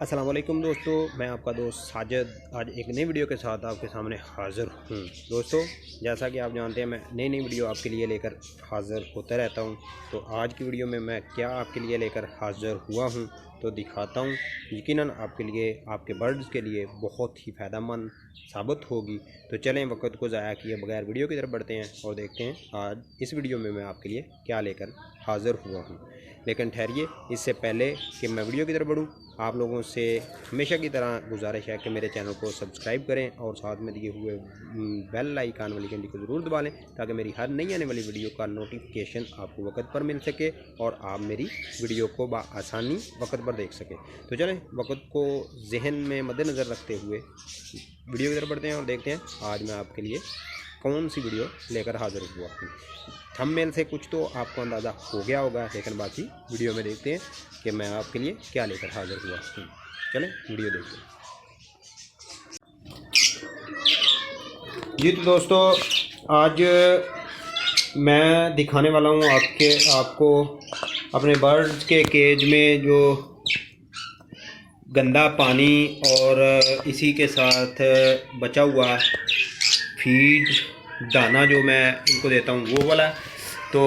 अस्सलाम वालेकुम दोस्तों, मैं आपका दोस्त साजिद आज एक नई वीडियो के साथ आपके सामने हाज़िर हूँ। दोस्तों, जैसा कि आप जानते हैं मैं नई नई वीडियो आपके लिए लेकर हाज़िर होता रहता हूँ। तो आज की वीडियो में मैं क्या आपके लिए लेकर हाज़िर हुआ हूँ तो दिखाता हूँ। यकीनन आपके लिए, आपके बर्ड्स के लिए बहुत ही फ़ायदेमंद साबित होगी। तो चलें, वक्त को ज़ाया किए बगैर वीडियो की तरफ बढ़ते हैं और देखते हैं आज इस वीडियो में मैं आपके लिए क्या लेकर हाज़िर हुआ हूँ। लेकिन ठहरिए, इससे पहले कि मैं वीडियो की तरफ बढ़ूँ, आप लोगों से हमेशा की तरह गुजारिश है कि मेरे चैनल को सब्सक्राइब करें और साथ में दिए हुए बेल आइकन वाली घंटी को ज़रूर दबा लें ताकि मेरी हर नई आने वाली वीडियो का नोटिफिकेशन आपको वक्त पर मिल सके और आप मेरी वीडियो को आसानी वक्त पर देख सकें। तो चलें, वक्त को जहन में मद्देनज़र रखते हुए वीडियो की तरफ बढ़ते हैं और देखते हैं आज मैं आपके लिए कौन सी वीडियो लेकर हाज़िर हुआ हूँ। थंबनेल से कुछ तो आपको अंदाज़ा हो गया होगा, लेकिन बाकी वीडियो में देखते हैं कि मैं आपके लिए क्या लेकर हाज़िर हुआ हूँ। चलें वीडियो देखते हैं। जी तो दोस्तों, आज मैं दिखाने वाला हूँ आपको अपने बर्ड्स के केज में जो गंदा पानी और इसी के साथ बचा हुआ फीड दाना जो मैं इनको देता हूँ वो वाला। तो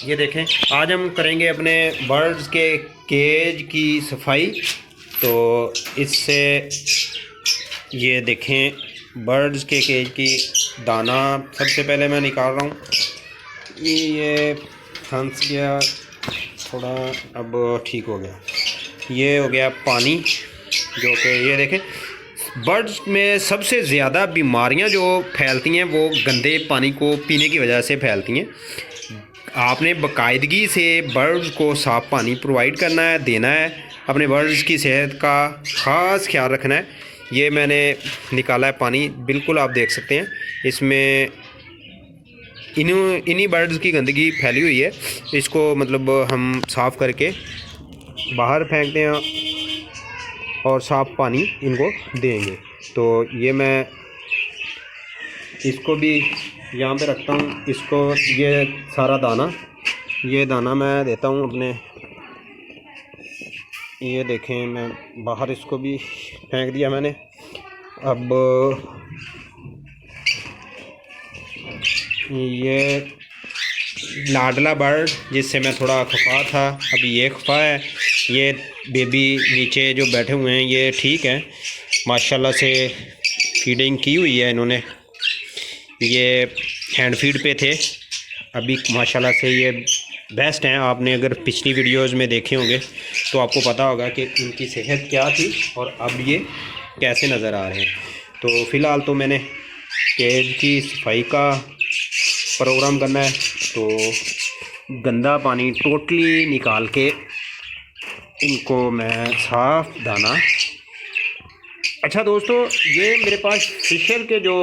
ये देखें, आज हम करेंगे अपने बर्ड्स के केज की सफाई। तो इससे ये देखें, बर्ड्स के केज की दाना सबसे पहले मैं निकाल रहा हूँ। ये फंस गया थोड़ा, अब ठीक हो गया। ये हो गया पानी, जो कि ये देखें, बर्ड्स में सबसे ज़्यादा बीमारियां जो फैलती हैं वो गंदे पानी को पीने की वजह से फैलती हैं। आपने बाकायदगी से बर्ड्स को साफ़ पानी प्रोवाइड करना है, देना है। अपने बर्ड्स की सेहत का ख़ास ख्याल रखना है। ये मैंने निकाला है पानी, बिल्कुल आप देख सकते हैं इसमें इन्हीं बर्ड्स की गंदगी फैली हुई है। इसको मतलब हम साफ़ करके बाहर फेंकते हैं और साफ़ पानी इनको देंगे। तो ये मैं इसको भी यहाँ पे रखता हूँ। इसको ये सारा दाना, ये दाना मैं देता हूँ अपने, ये देखें मैं बाहर इसको भी फेंक दिया मैंने। अब ये लाडला बर्ड जिससे मैं थोड़ा खफा था, अभी ये खफा है। ये बेबी नीचे जो बैठे हुए हैं ये ठीक है, माशाल्लाह से फीडिंग की हुई है इन्होंने। ये हैंड फीड पे थे, अभी माशाल्लाह से ये बेस्ट हैं। आपने अगर पिछली वीडियोस में देखे होंगे तो आपको पता होगा कि इनकी सेहत क्या थी और अब ये कैसे नज़र आ रहे हैं। तो फ़िलहाल तो मैंने केज की सफाई का प्रोग्राम करना है, तो गंदा पानी टोटली निकाल के इनको मैं साफ़ दाना। अच्छा दोस्तों, ये मेरे पास फिशर के जो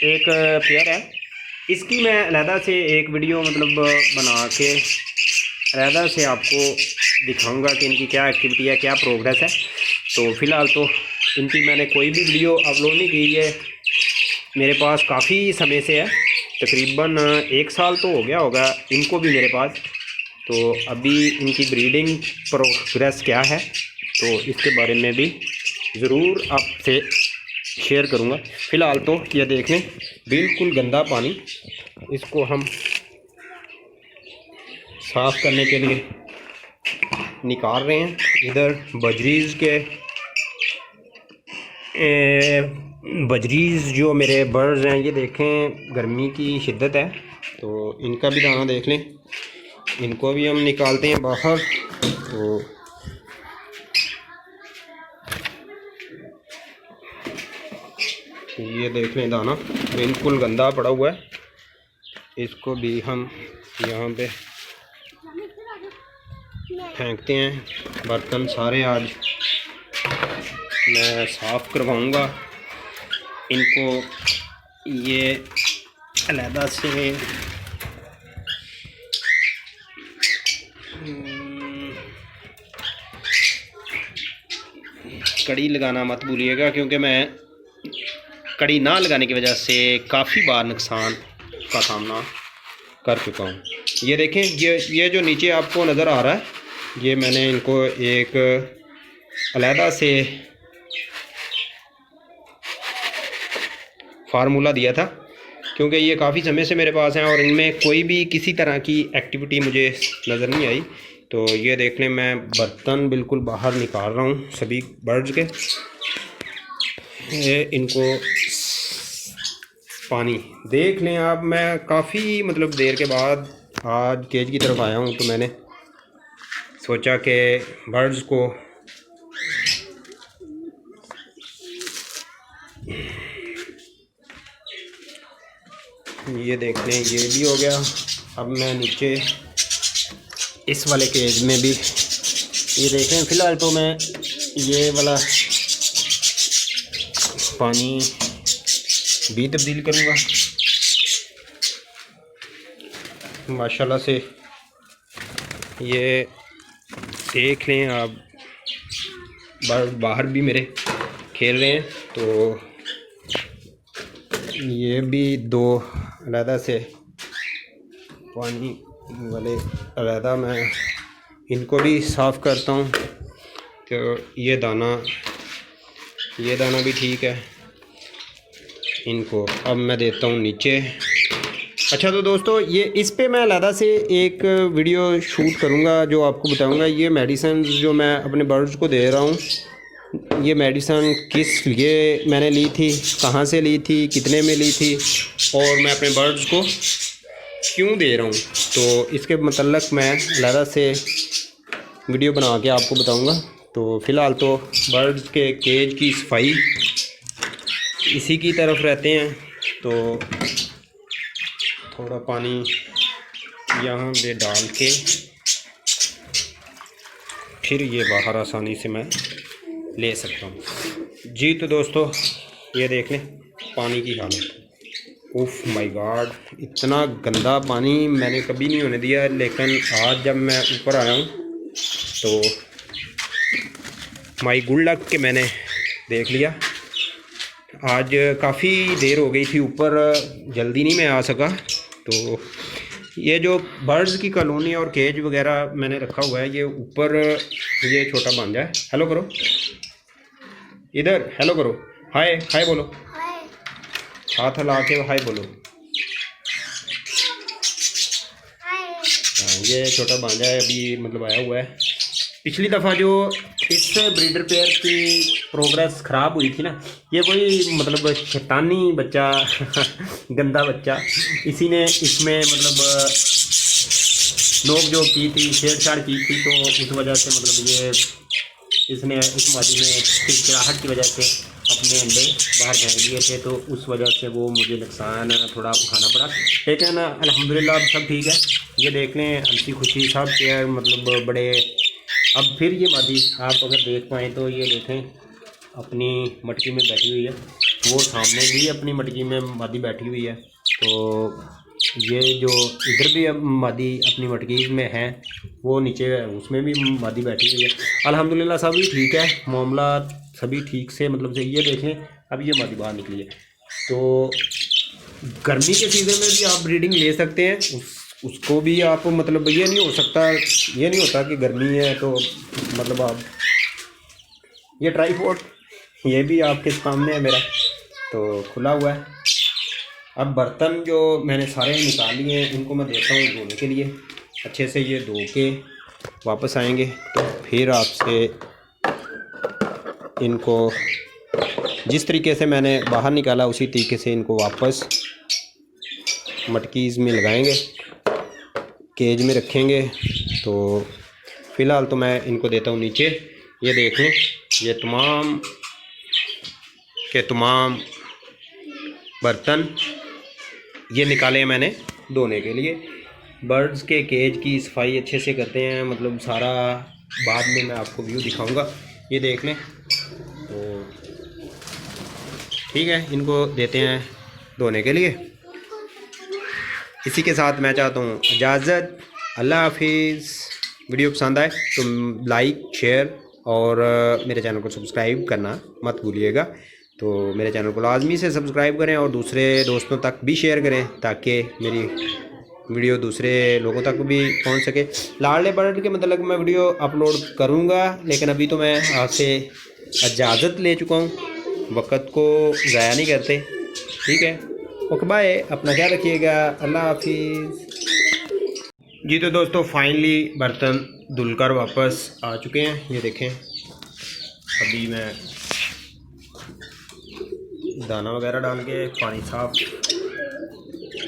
एक पेयर है, इसकी मैं अलहदा से एक वीडियो मतलब बना के अलहदा से आपको दिखाऊंगा कि इनकी क्या एक्टिविटी है, क्या प्रोग्रेस है। तो फ़िलहाल तो इनकी मैंने कोई भी वीडियो अपलोड नहीं की है, मेरे पास काफ़ी समय से है, तकरीबन 1 साल तो हो गया होगा इनको भी मेरे पास। तो अभी इनकी ब्रीडिंग प्रोग्रेस क्या है तो इसके बारे में भी ज़रूर आपसे शेयर करूँगा। फ़िलहाल तो ये देखें, बिल्कुल गंदा पानी, इसको हम साफ़ करने के लिए निकाल रहे हैं। इधर बजरीज़ जो मेरे बर्ड्स हैं, ये देखें गर्मी की शिद्दत है तो इनका भी दाना देख लें, इनको भी हम निकालते हैं बाहर। तो ये देख लें, दाना बिल्कुल गंदा पड़ा हुआ है, इसको भी हम यहाँ पे फेंकते हैं। बर्तन सारे आज मैं साफ़ करवाऊँगा इनको। ये अलहदा से कड़ी लगाना मत भूलिएगा, क्योंकि मैं कड़ी ना लगाने की वजह से काफ़ी बार नुकसान का सामना कर चुका हूँ। ये देखें, ये जो नीचे आपको नज़र आ रहा है, ये मैंने इनको एक अलहदा से फार्मूला दिया था, क्योंकि ये काफ़ी समय से मेरे पास हैं और इनमें कोई भी किसी तरह की एक्टिविटी मुझे नज़र नहीं आई। तो ये देख लें, मैं बर्तन बिल्कुल बाहर निकाल रहा हूँ सभी बर्ड्स के। ये इनको पानी देख लें आप। मैं काफ़ी मतलब देर के बाद आज केज की तरफ आया हूँ, तो मैंने सोचा कि बर्ड्स को ये देख लें, ये भी हो गया। अब मैं नीचे इस वाले केज में भी ये देख लें। फ़िलहाल तो मैं ये वाला पानी भी तब्दील करूँगा। माशाल्लाह से ये देख लें आप, बर्ड बाहर भी मेरे खेल रहे हैं। तो ये भी दो अलहदा से पानी वाले अलहदा मैं इनको भी साफ़ करता हूँ। तो ये दाना भी ठीक है। इनको अब मैं देता हूँ नीचे। अच्छा तो दोस्तों, ये इस पे मैं अलहदा से एक वीडियो शूट करूँगा जो आपको बताऊँगा ये मेडिसिन जो मैं अपने बर्ड्स को दे रहा हूँ, ये मेडिसिन किस लिए मैंने ली थी, कहाँ से ली थी, कितने में ली थी और मैं अपने बर्ड्स को क्यों दे रहा हूँ। तो इसके मतलब मैं अलहदा से वीडियो बना के आपको बताऊँगा। तो फ़िलहाल तो बर्ड्स के केज की सफाई इसी की तरफ रहते हैं। तो थोड़ा पानी यहाँ पे डाल के फिर ये बाहर आसानी से मैं ले सकता हूँ जी। तो दोस्तों ये देख लें पानी की हालत। उफ माय गॉड, इतना गंदा पानी मैंने कभी नहीं होने दिया, लेकिन आज जब मैं ऊपर आया हूँ तो माय गुड लक के मैंने देख लिया। आज काफ़ी देर हो गई थी ऊपर, जल्दी नहीं मैं आ सका। तो ये जो बर्ड्स की कॉलोनी और केज वगैरह मैंने रखा हुआ है, ये ऊपर ये छोटा भांजा है। हेलो करो, इधर हेलो करो, हाय हाय बोलो, हाथ हिला के हाय बोलो। हाँ, ये छोटा भांजा है, अभी मतलब आया हुआ है। पिछली दफ़ा जो इस ब्रीडर पेयर की प्रोग्रेस ख़राब हुई थी ना, ये वही मतलब शैतानी बच्चा गंदा बच्चा, इसी ने इसमें मतलब नोक जो की थी, छेड़छाड़ की थी। तो उस वजह से मतलब ये इसने उस मादी में चिड़चिड़ाहट की वजह से अपने अंडे बाहर फेंक दिए थे। तो उस वजह से वो मुझे नुकसान थोड़ा उठाना पड़ा, लेकिन अल्हम्दुलिल्लाह अब सब ठीक है। ये देख लें, हंसी खुशी सब पेयर मतलब बड़े। अब फिर ये मादी आप अगर देख पाएँ तो ये देखें अपनी मटकी में बैठी हुई है, वो सामने भी अपनी मटकी में मादी बैठी हुई है। तो ये जो इधर भी अब मादी अपनी मटकी में है, वो नीचे उसमें भी मादी बैठी हुई है। अल्हम्दुलिल्लाह सभी ठीक है, मामला सभी ठीक से मतलब से। ये देख लें अब ये मादी बाहर निकली है। तो गर्मी के सीज़न में भी आप ब्रीडिंग ले सकते हैं, उसको भी आप मतलब ये नहीं हो सकता, ये नहीं होता कि गर्मी है तो मतलब आप ये ट्राईपॉड ये भी आपके सामने है मेरा, तो खुला हुआ है। अब बर्तन जो मैंने सारे निकाल लिए हैं, इनको मैं देता हूँ धोने के लिए। अच्छे से ये धो के वापस आएंगे तो फिर आपसे इनको जिस तरीके से मैंने बाहर निकाला उसी तरीके से इनको वापस मटकीज़ में लगाएंगे, केज में रखेंगे। तो फ़िलहाल तो मैं इनको देता हूँ नीचे। ये देख लें, ये तमाम के तमाम बर्तन ये निकाले मैंने धोने के लिए। बर्ड्स के केज की सफाई अच्छे से करते हैं, मतलब सारा बाद में मैं आपको व्यू दिखाऊंगा। ये देख लें, तो ठीक है, इनको देते हैं धोने के लिए। इसी के साथ मैं चाहता हूँ इजाज़त, अल्लाह हाफिज़। वीडियो पसंद आए तो लाइक शेयर और मेरे चैनल को सब्सक्राइब करना मत भूलिएगा। तो मेरे चैनल को लाजमी से सब्सक्राइब करें और दूसरे दोस्तों तक भी शेयर करें, ताकि मेरी वीडियो दूसरे लोगों तक भी पहुंच सके। लाडले बर्ड के मतलब मैं वीडियो अपलोड करूंगा, लेकिन अभी तो मैं आपसे इजाज़त ले चुका हूं, वक़्त को ज़ाया नहीं करते। ठीक है, ओके बाय, अपना ख्याल रखिएगा, अल्लाह हाफिज़। जी तो दोस्तों फाइनली बर्तन धुलकर वापस आ चुके हैं। ये देखें, अभी मैं दाना वगैरह डाल के पानी साफ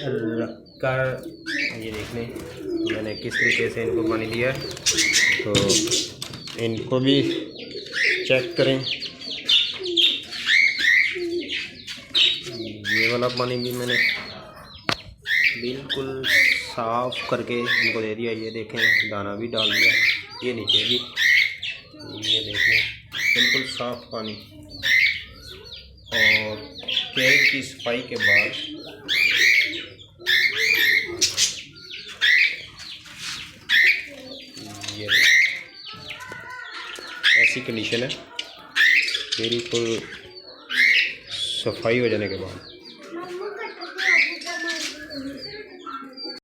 रख कर, ये देख लें मैंने किस तरीके से इनको पानी दिया है, तो इनको भी चेक करें। ये वाला पानी भी मैंने बिल्कुल साफ़ करके इनको दे दिया। ये देखें दाना भी डाल दिया, ये नीचे भी, ये देखें बिल्कुल साफ़ पानी। और केज की सफाई के बाद ये ऐसी कंडीशन है, बिल्कुल सफाई हो जाने के बाद।